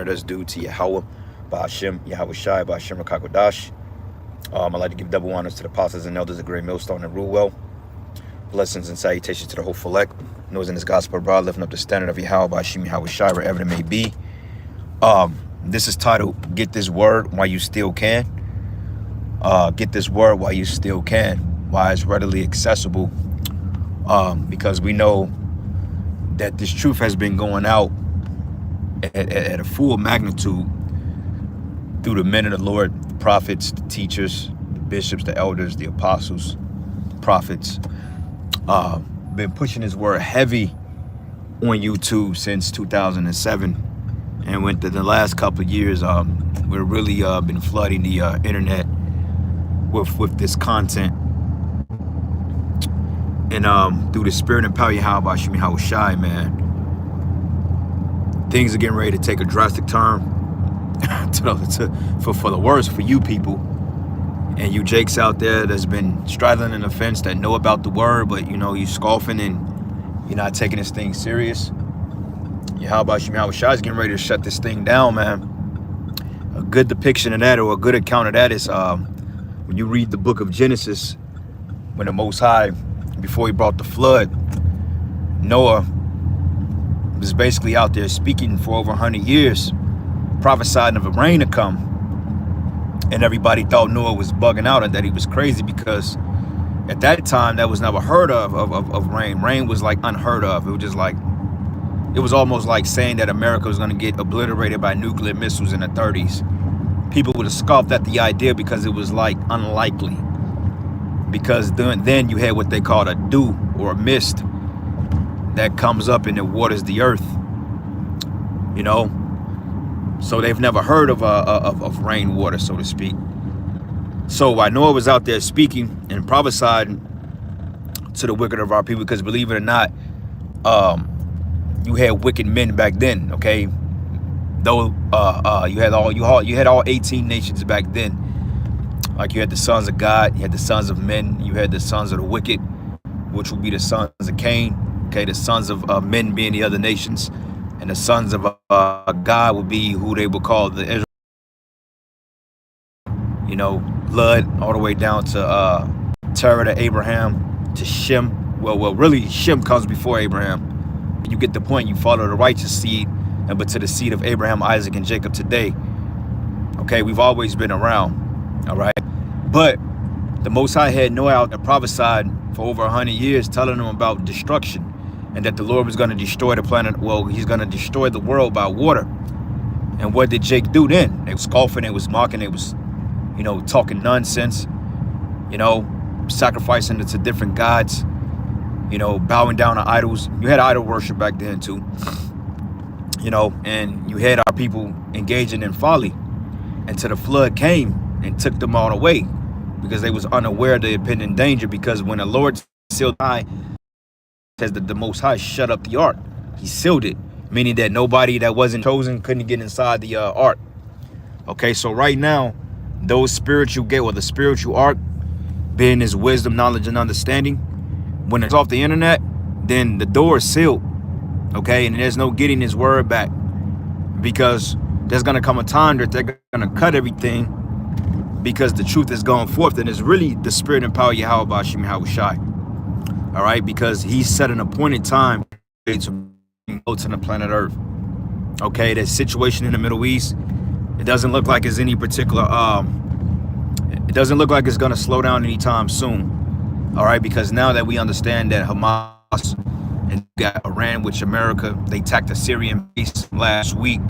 That's due to Yahweh, Ba'ashem, Yahweh Shai, Ba'ashem Rakakodash. I'd like to give double honors to the apostles and elders of Great Millstone and Rule Well. Blessings and salutations to the whole elect. Knows in this gospel abroad, lifting up the standard of Yahweh, Ba'ashem, Yahweh Shai, wherever it may be. This is titled, Get This Word While You Still Can. Get this word while you still can, while it's readily accessible. Because we know that this truth has been going out at a full magnitude through the men of the Lord, the prophets, the teachers, the bishops, the elders, the apostles, the prophets. Been pushing this word heavy on YouTube since 2007. And within the last couple of years, we're really been flooding the internet with this content. And through the spirit and power of Yahweh Ba'ashem Yahweh Shai, man, things are getting ready to take a drastic turn for the worse for you people. And you jakes out there that's been straddling an offense, that know about the word, but you know, you scoffing and you're not taking this thing serious. Yahweh Ba'ashem Yahweh Shai is getting ready to shut this thing down, man. A good depiction of that, or a good account of that, is when you read the book of Genesis, when the Most High, before he brought the flood, Noah was basically out there speaking for over 100 years, prophesying of a rain to come. And everybody thought Noah was bugging out and that he was crazy, because at that time that was never heard of rain. Rain was like unheard of. It was just like, it was almost like saying that America was going to get obliterated by nuclear missiles in the 30s. People would have scoffed at the idea because it was like unlikely. Because then you had what they called a dew, or a mist, that comes up and it waters the earth. You know, so they've never heard of rainwater, so to speak. So while Noah was out there speaking and prophesying to the wicked of our people, because believe it or not, you had wicked men back then, okay? Though you had all 18 nations back then. Like you had the sons of God, you had the sons of men, you had the sons of the wicked, which would be the sons of Cain. Okay, the sons of men being the other nations, and the sons of God would be who they would call the Israel. You know, blood all the way down to Terah, to Abraham, to Shem. Well, really, Shem comes before Abraham. You get the point. You follow the righteous seed, but to the seed of Abraham, Isaac, and Jacob today. Okay, we've always been around. All right, but the Most High had Noah out and prophesied for over 100 years, telling them about destruction, and that the Lord was going to destroy the planet. Well, he's going to destroy the world by water. And what did Jake do then? They was scoffing, they was mocking, they was, you know, talking nonsense, you know, sacrificing it to different gods, you know, bowing down to idols. You had idol worship back then too, you know, and you had our people engaging in folly until the flood came and took them all away, because they was unaware of the impending danger. Because when the Lord sealed high, says that the Most High shut up the ark. He sealed it, meaning that nobody that wasn't chosen couldn't get inside the ark. Okay, so right now, those spiritual gate, or the spiritual ark, being his wisdom, knowledge, and understanding, when it's off the internet, then the door is sealed. Okay, and there's no getting his word back, because there's gonna come a time that they're gonna cut everything, because the truth is going forth, and it's really the spirit and power of Yahweh Ba'ashem Yahweh Shai. All right, because he set an appointed time to go to the planet Earth. Okay, that situation in the Middle East, it doesn't look like it's any particular, it doesn't look like it's gonna slow down anytime soon. All right, because now that we understand that Hamas and got Iran, which America, they attacked a Syrian base last week,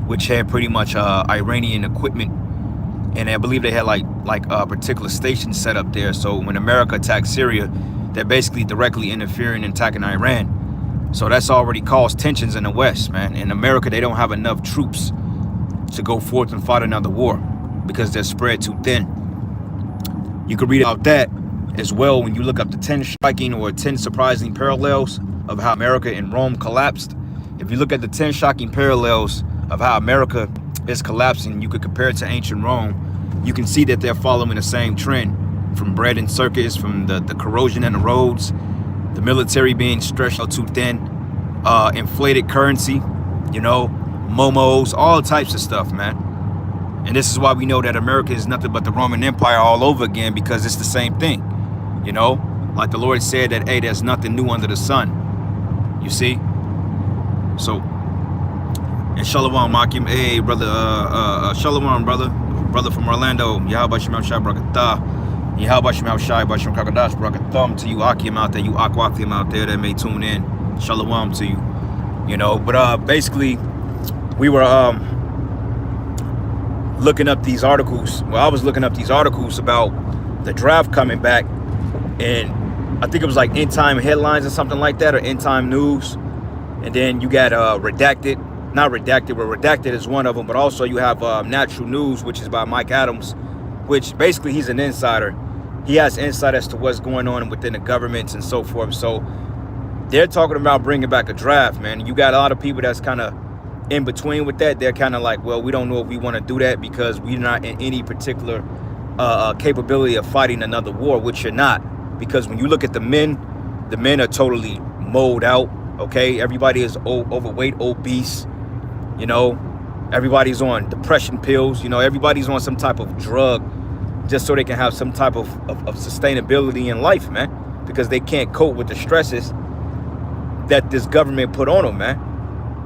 which had pretty much Iranian equipment, and I believe they had like a particular station set up there. So when America attacked Syria, they're basically directly interfering and attacking Iran. So that's already caused tensions in the West, man. In America, they don't have enough troops to go forth and fight another war, because they're spread too thin. You can read about that as well when you look up the 10 striking or 10 surprising parallels of how America and Rome collapsed. If you look at the 10 shocking parallels of how America is collapsing, you could compare it to ancient Rome. You can see that they're following the same trend, from bread and circus, from the corrosion in the roads, the military being stretched out too thin, inflated currency, you know, momos, all types of stuff, man. And this is why we know that America is nothing but the Roman Empire all over again, because it's the same thing. You know, like the Lord said that, hey, there's nothing new under the sun. You see? So, and Shalom, Makim, hey, brother, Shalom, brother from Orlando, Yahweh Shemel Shai Brakatah, Yahweh Shemel Shai Bashim Kakadash Brakathum to you, Akim out there, you Akwakim out there that may tune in. Shalom to you. You know, but basically, we were looking up these articles. Well, I was looking up these articles about the draft coming back, and I think it was like End Time Headlines or something like that, or End Time News. And then you got Redacted, not Redacted, but Redacted is one of them. But also you have Natural News, which is by Mike Adams, which basically he's an insider. He has insight as to what's going on within the governments and so forth. So they're talking about bringing back a draft, man. You got a lot of people that's kind of in between with that. They're kind of like, well, we don't know if we want to do that because we're not in any particular capability of fighting another war, which you're not. Because when you look at the men are totally mowed out. Okay, everybody is overweight, obese. You know, everybody's on depression pills. You know, everybody's on some type of drug just so they can have some type of sustainability in life, man. Because they can't cope with the stresses that this government put on them, man.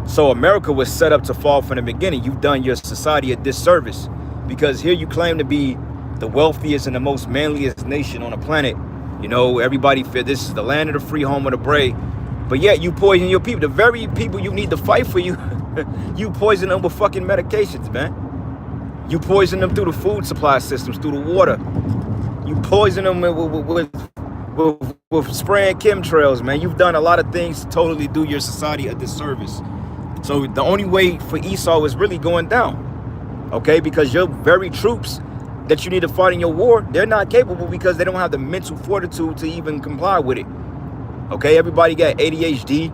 So America was set up to fall from the beginning. You've done your society a disservice, because here you claim to be the wealthiest and the most manliest nation on the planet. You know, everybody feel this is the land of the free, home of the brave. But yet you poison your people. The very people you need to fight for you, you poison them with fucking medications, man. You poison them through the food supply systems, through the water. You poison them with spraying chemtrails, man. You've done a lot of things to totally do your society a disservice. So the only way for Esau is really going down, okay? Because your very troops that you need to fight in your war, they're not capable because they don't have the mental fortitude to even comply with it. Okay, everybody got ADHD.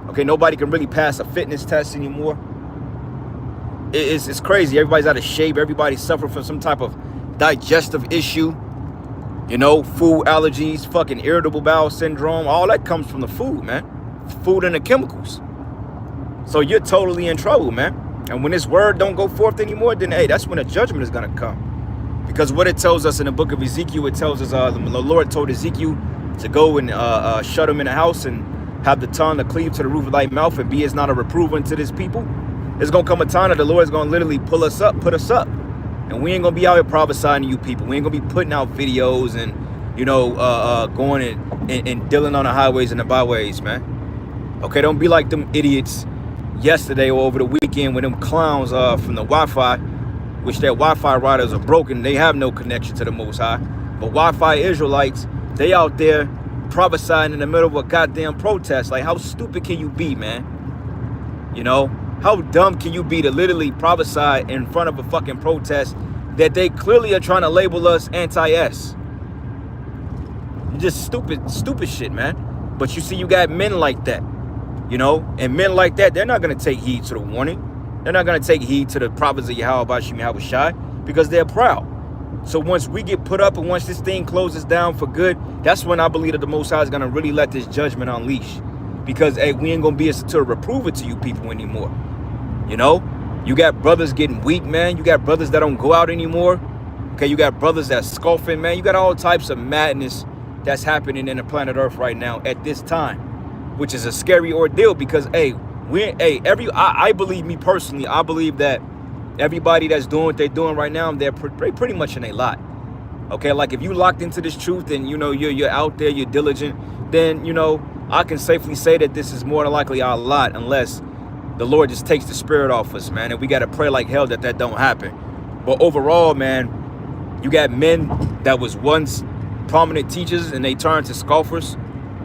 Okay, nobody can really pass a fitness test anymore. It's crazy. Everybody's out of shape. Everybody's suffering from some type of digestive issue. You know, food allergies, fucking irritable bowel syndrome. All that comes from the food, man. Food and the chemicals. So you're totally in trouble, man. And when this word don't go forth anymore, then, hey, that's when the judgment is going to come. Because what it tells us in the book of Ezekiel, it tells us the Lord told Ezekiel to go and shut him in the house and have the tongue to cleave to the roof of thy mouth and be as not a reproof unto this people. There's going to come a time that the Lord's going to literally pull us up, put us up. And we ain't going to be out here prophesying to you people. We ain't going to be putting out videos and, you know, going and dealing on the highways and the byways, man. Okay, don't be like them idiots yesterday or over the weekend when them clowns from the Wi-Fi, which their Wi-Fi routers are broken. They have no connection to the Most High. But Wi-Fi Israelites, they out there prophesying in the middle of a goddamn protest. Like, how stupid can you be, man? You know, how dumb can you be to literally prophesy in front of a fucking protest that they clearly are trying to label us anti-S? Just stupid shit, man. But you see, you got men like that, you know, and men like that, they're not going to take heed to the warning. They're not going to take heed to the prophets of Yahweh Bashim Yahweh Shai, because they're proud. So once we get put up and once this thing closes down for good, that's when I believe that the Most High is going to really let this judgment unleash. Because, hey, we ain't going to be able to reprove it to you people anymore. You know, you got brothers getting weak, man. You got brothers that don't go out anymore. Okay, you got brothers that's scoffing, man. You got all types of madness that's happening in the planet Earth right now at this time, which is a scary ordeal because, hey, I believe, me personally, I believe that everybody that's doing what they're doing right now, they're pretty much in a lot. Okay, like if you locked into this truth and, you know, you're out there, you're diligent, then, you know, I can safely say that this is more than likely our lot, unless the Lord just takes the spirit off us, man. And we got to pray like hell that don't happen. But overall, man, you got men that was once prominent teachers and they turned to scoffers,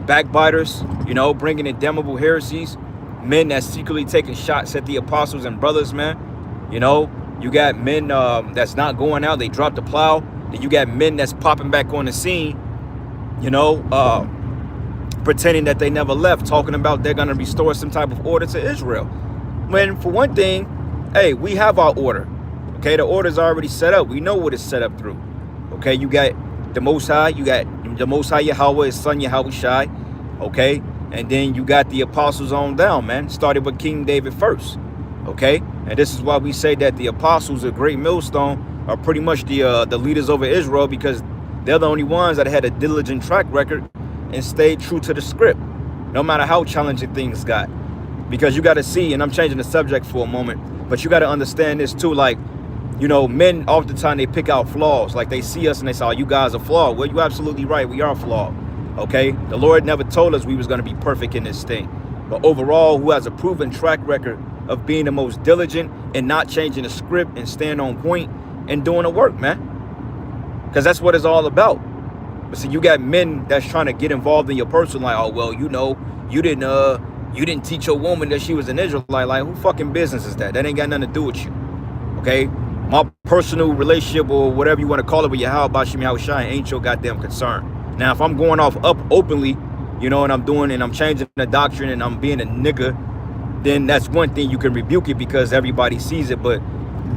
backbiters, you know, bringing in damnable heresies, men that's secretly taking shots at the apostles and brothers, man. You know, you got men that's not going out, they dropped the plow. Then you got men that's popping back on the scene, you know, pretending that they never left, talking about they're going to restore some type of order to Israel. When, for one thing, hey, we have our order. Okay, the order's already set up. We know what it's set up through. Okay, you got the Most High, you got the Most High Yahweh, his son Yahweh Shai. Okay, and then you got the apostles on down, man. Started with King David first. Okay, And this is why we say that the apostles of Great Millstone are pretty much the leaders over Israel, because they're the only ones that had a diligent track record and stayed true to the script, no matter how challenging things got. Because you got to see, and I'm changing the subject for a moment, but you got to understand this too. Like, you know, men oftentimes they pick out flaws. Like they see us and they say, oh, you guys are flawed. Well, you're absolutely right. We are flawed. Okay. The Lord never told us we was going to be perfect in this thing. But overall, who has a proven track record of being the most diligent and not changing the script and staying on point and doing the work, man. Because that's what it's all about. But see, you got men that's trying to get involved in your personal life. Oh, well, you know, you didn't teach your woman that she was an Israelite. Like, who fucking business is that? That ain't got nothing to do with you. Okay? My personal relationship, or whatever you want to call it, with Yahweh Bashim Yahushai ain't your goddamn concern. Now, if I'm going off up openly, you know, and I'm changing the doctrine and I'm being a nigga, then that's one thing you can rebuke it because everybody sees it. But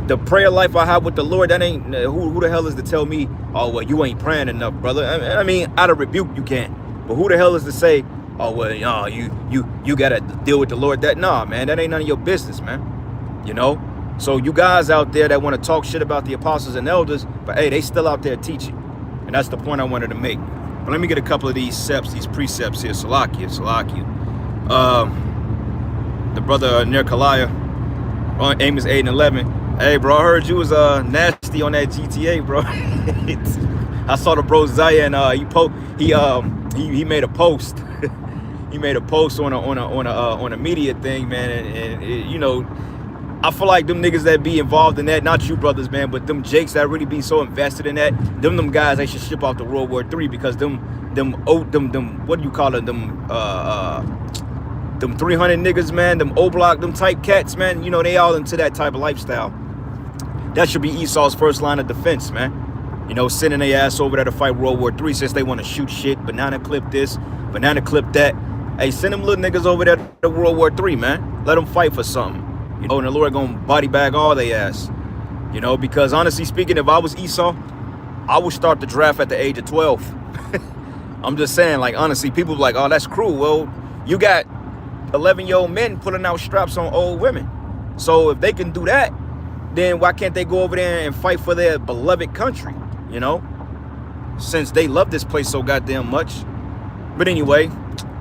the prayer life I have with the Lord, that ain't, who the hell is to tell me, oh, well, you ain't praying enough, brother? I mean, out of rebuke, you can. But who the hell is to say, oh, well, you got to deal with the Lord? Nah, man, that ain't none of your business, man. You know? So you guys out there that want to talk shit about the apostles and elders, but hey, they still out there teaching. And that's the point I wanted to make. But let me get a couple of these precepts here. Salakia. The brother Nerkaliah on Amos 8 and 11. Hey, bro, I heard you was nasty on that GTA, bro. I saw the bro Zaya, and he made a post. He made a post on a media thing, man, and it, you know, I feel like them niggas that be involved in that, not you brothers, man, but them Jakes that really be so invested in that, them guys, they should ship off to World War III, because them what do you call it, them 300 niggas, man, them O-Block, them type cats, man, you know, they all into that type of lifestyle. That should be Esau's first line of defense, man. You know, sending their ass over there to fight World War III since they want to shoot shit, banana clip this, banana clip that. Hey, send them little niggas over there to World War III, man. Let them fight for something. You know, and the Lord gonna body bag all they ass. You know, because honestly speaking, if I was Esau, I would start the draft at the age of 12. I'm just saying, like, honestly, people be like, oh, that's cruel. Well, you got 11-year-old men pulling out straps on old women. So if they can do that, then why can't they go over there and fight for their beloved country, you know? Since they love this place so goddamn much. But anyway,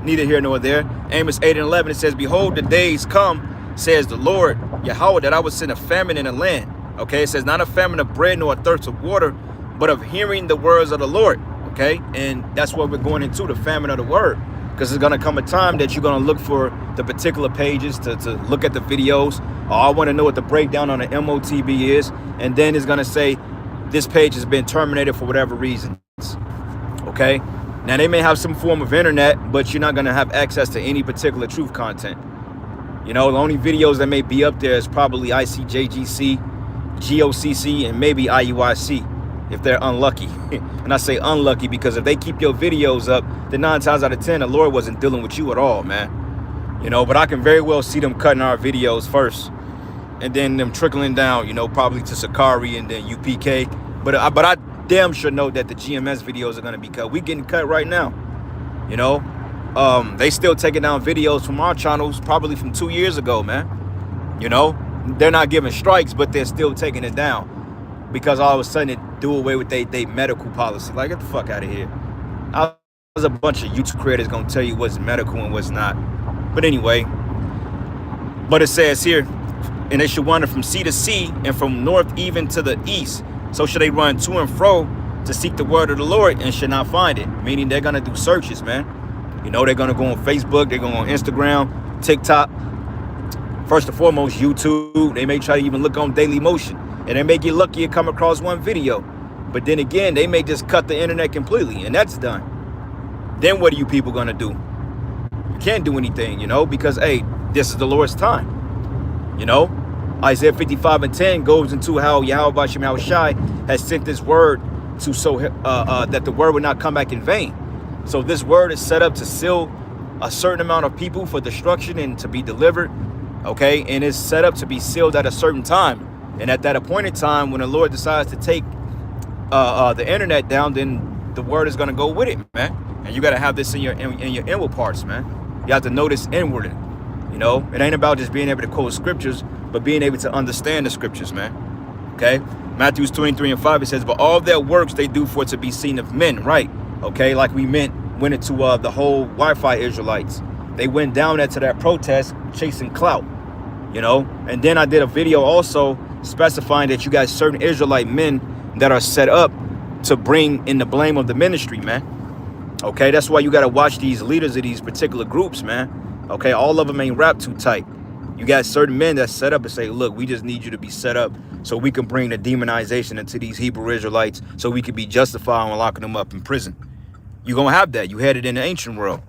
neither here nor there. Amos 8 and 11, it says, behold, the days come, says the Lord Yahweh, that I would send a famine in the land. Okay, it says not a famine of bread nor a thirst of water, but of hearing the words of the Lord. Okay, and that's what we're going into, the famine of the word, because there's going to come a time that you're going to look for the particular pages to look at the videos. Oh, I want to know what the breakdown on the MOTB is, and then it's going to say this page has been terminated for whatever reasons. Okay, now they may have some form of internet, but you're not going to have access to any particular truth content. You know, the only videos that may be up there is probably ICJGC, GOCC, and maybe IUIC, if they're unlucky. And I say unlucky because if they keep your videos up, then 9 times out of 10, the Lord wasn't dealing with you at all, man. You know, but I can very well see them cutting our videos first, and then them trickling down, you know, probably to Sakari and then UPK. But I damn sure know that the GMS videos are going to be cut. We getting cut right now, you know. They still taking down videos from our channels probably from 2 years ago, man. You know, they're not giving strikes, but they're still taking it down because all of a sudden it do away with they medical policy. Like, get the fuck out of here. There's a bunch of YouTube creators gonna tell you what's medical and what's not. But anyway, but it says here, and they should wander from sea to sea and from north even to the east. So should they run to and fro to seek the word of the Lord and should not find it. Meaning they're gonna do searches, man. You know, they're going to go on Facebook. They're going on Instagram, TikTok. First and foremost, YouTube. They may try to even look on Daily Motion. And they may get lucky and come across one video. But then again, they may just cut the internet completely. And that's done. Then what are you people going to do? You can't do anything, you know, because, hey, this is the Lord's time. You know, Isaiah 55 and 10 goes into how Yahweh Bashim Yahushai has sent this word to that the word would not come back in vain. So this word is set up to seal a certain amount of people for destruction and to be delivered, okay? And it's set up to be sealed at a certain time. And at that appointed time, when the Lord decides to take the internet down, then the word is going to go with it, man. And you got to have this in your inward parts, man. You have to know this inwardly. You know, it ain't about just being able to quote scriptures, but being able to understand the scriptures, man. Okay, Matthew 23:5, it says, but all their works they do for to be seen of men, right? Okay, like we went into the whole Wi-Fi Israelites. They went down there to that protest chasing clout, you know. And then I did a video also specifying that you got certain Israelite men that are set up to bring in the blame of the ministry, man. Okay, that's why you got to watch these leaders of these particular groups, man. Okay, all of them ain't wrapped too tight. You got certain men that set up and say, look, we just need you to be set up so we can bring the demonization into these Hebrew Israelites so we can be justified on locking them up in prison. You're going to have that. You had it in the ancient world.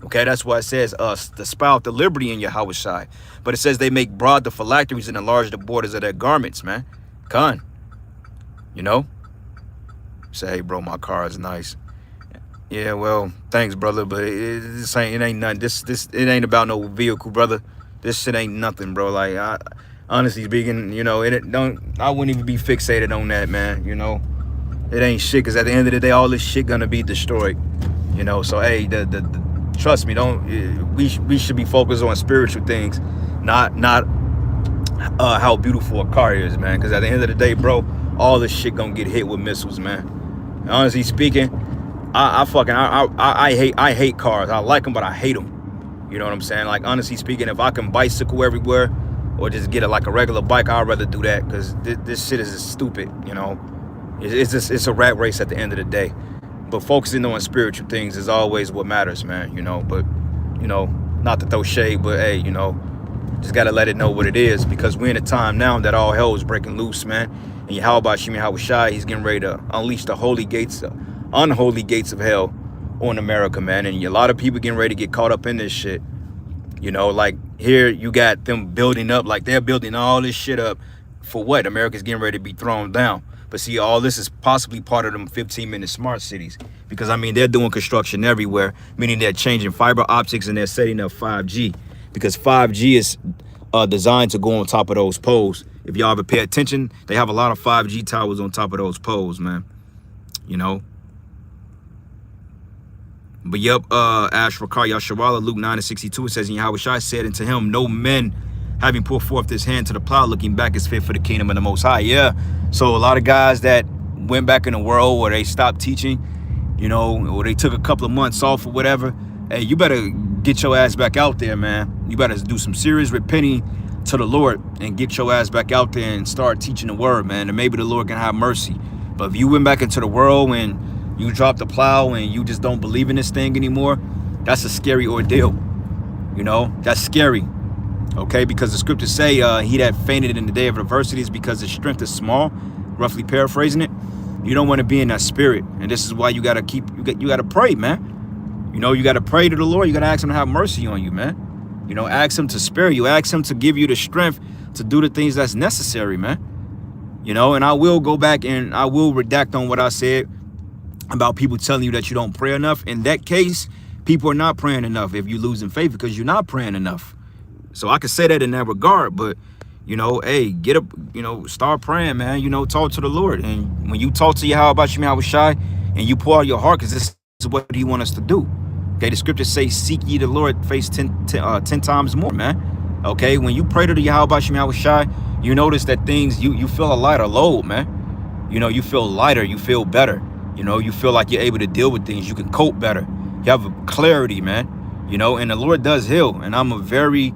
Okay, that's why it says to spout the liberty in Yahushua. But it says they make broad the phylacteries and enlarge the borders of their garments, man. Con. You know? Say, hey, bro, my car is nice. Yeah, well, thanks, brother, but it ain't nothing. It ain't about no vehicle, brother. This shit ain't nothing, bro. Like, honestly speaking, you know, I wouldn't even be fixated on that, man. You know, it ain't shit, because at the end of the day, all this shit gonna be destroyed. You know, so hey, trust me, we should be focused on spiritual things, not how beautiful a car is, man. Because at the end of the day, bro, all this shit gonna get hit with missiles, man. And honestly speaking, I hate cars. I like them, but I hate them. You know what I'm saying? Like, honestly speaking, if I can bicycle everywhere or just get like a regular bike, I'd rather do that, because this shit is stupid, you know. It's a rat race at the end of the day. But focusing on spiritual things is always what matters, man, you know. But, you know, not to throw shade, but hey, you know, just got to let it know what it is, because we're in a time now that all hell is breaking loose, man. And Yahweh Shemi Yahushai, he's getting ready to unleash the unholy gates of hell on America, man. And a lot of people getting ready to get caught up in this shit. You know, like here you got them building up, like they're building all this shit up for what? America's getting ready to be thrown down. But see, all this is possibly part of them 15-minute smart cities, because I mean, they're doing construction everywhere, meaning they're changing fiber optics and they're setting up 5G, because 5G is designed to go on top of those poles. If y'all ever pay attention, they have a lot of 5G towers on top of those poles, man. You know. But yep, Ash Rakar Yasharala, Luke 9:62, it says, and Yahushua said unto him, no men having put forth his hand to the plow, looking back, is fit for the kingdom of the Most High. Yeah, so a lot of guys that went back in the world, or they stopped teaching, you know, or they took a couple of months off or whatever, hey, you better get your ass back out there, man. You better do some serious repenting to the Lord and get your ass back out there and start teaching the word, man, and maybe the Lord can have mercy. But if you went back into the world and you dropped the plow and you just don't believe in this thing anymore, that's a scary ordeal. You know, that's scary. Okay, because the scriptures say he that fainted in the day of adversity is because his strength is small, roughly paraphrasing it. You don't want to be in that spirit, and this is why you got to you got to pray, man. You know, you got to pray to the Lord. You got to ask him to have mercy on you, man. You know, ask him to spare you, ask him to give you the strength to do the things that's necessary, man. You know, and I will go back and I will redact on what I said about people telling you that you don't pray enough. In that case, people are not praying enough if you're losing faith, because you're not praying enough. So I can say that in that regard, but, you know, hey, get up, you know, start praying, man. You know, talk to the Lord. And when you talk to Yahweh Shemi Yahushai and you pour out your heart, because this is what he wants us to do. Okay, the scriptures say, seek ye the Lord face 10 times more, man. Okay, when you pray to the Yahweh Shemi Yahushai, you notice that things, you feel a lighter load, man. You know, you feel lighter, you feel better. You know, you feel like you're able to deal with things. You can cope better. You have a clarity, man. You know, and the Lord does heal. And I'm a very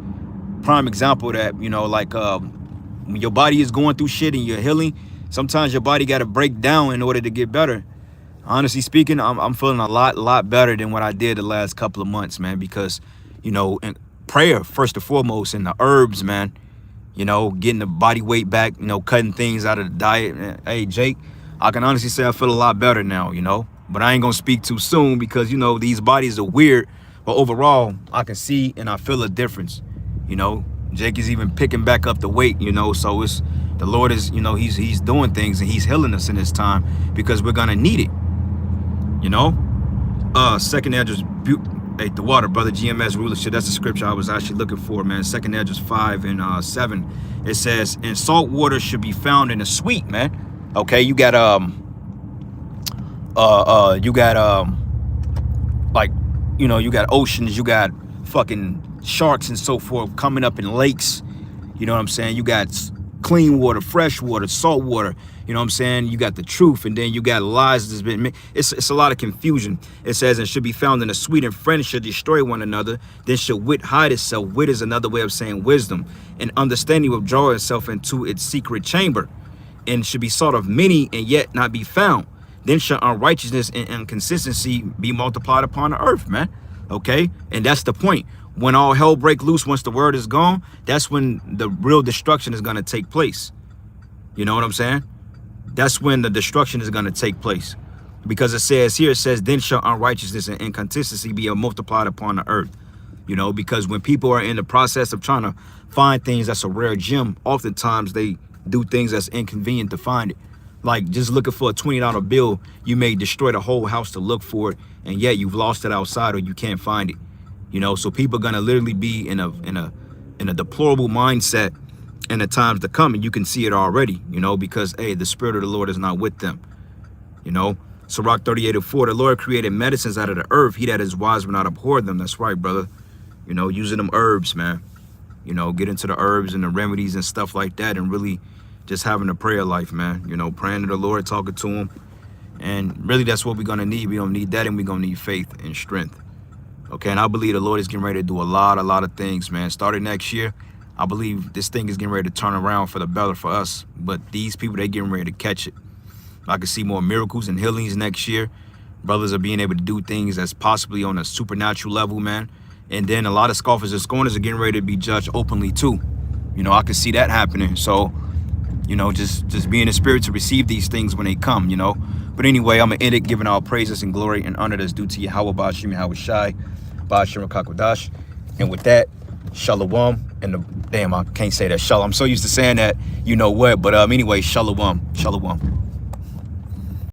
prime example of that, you know, like when your body is going through shit and you're healing, sometimes your body got to break down in order to get better. Honestly speaking, I'm feeling a lot better than what I did the last couple of months, man, because, you know, and prayer first and foremost, and the herbs, man, you know, getting the body weight back, you know, cutting things out of the diet. Hey, Jake, I can honestly say I feel a lot better now, you know, but I ain't gonna speak too soon because, you know, these bodies are weird, but overall I can see and I feel a difference. You know, Jake is even picking back up the weight, you know, so it's, the Lord is, you know, he's doing things and he's healing us in this time because we're gonna need it, you know. Second Esdras, hey, the water, brother, GMS rulership, that's the scripture I was actually looking for, man. Second Esdras 5 and 7, it says, and salt water should be found in the sweet, man. Okay, you got like, you know, you got oceans, you got fucking sharks and so forth coming up in lakes. You know what I'm saying? You got clean water, fresh water, salt water. You know what I'm saying? You got the truth, and then you got lies that's been made. It's a lot of confusion. It says, and should be found in a sweet, and friends should destroy one another. Then should wit hide itself. Wit is another way of saying wisdom. And understanding withdraw itself into its secret chamber, and should be sought of many and yet not be found. Then shall unrighteousness and inconsistency be multiplied upon the earth, man. Okay? And that's the point. When all hell break loose, once the word is gone, that's when the real destruction is going to take place. You know what I'm saying? That's when the destruction is going to take place. Because it says here, it says, then shall unrighteousness and inconsistency be multiplied upon the earth. You know, because when people are in the process of trying to find things that's a rare gem, oftentimes they do things that's inconvenient to find it. Like just looking for a $20 bill, you may destroy the whole house to look for it, and yet you've lost it outside or you can't find it. You know, so people are gonna literally be in a deplorable mindset in the times to come, and you can see it already. You know, because hey, the Spirit of the Lord is not with them. You know, Sirach 38:4, the Lord created medicines out of the earth. He that is wise will not abhor them. That's right, brother. You know, using them herbs, man. You know, get into the herbs and the remedies and stuff like that, and really just having a prayer life, man. You know, praying to the Lord, talking to him. And really that's what we're going to need. We don't need that, and we're going to need faith and strength. Okay, and I believe the Lord is getting ready to do a lot of things, man. Starting next year, I believe this thing is getting ready to turn around for the better for us. But these people, they're getting ready to catch it. I can see more miracles and healings next year. Brothers are being able to do things that's possibly on a supernatural level, man. And then a lot of scoffers and scorners are getting ready to be judged openly too. You know, I can see that happening. So, you know, just be in the spirit to receive these things when they come, you know. But anyway, I'm going to end it giving all praises and glory and honor that's due to Yahweh, Ba'ashim, Yahweh Shai, Ba'ashim, Rakakwadash. And with that, Shalom. And damn, I can't say that. Shalom. I'm so used to saying that, you know what. But anyway, Shalom. Shalom.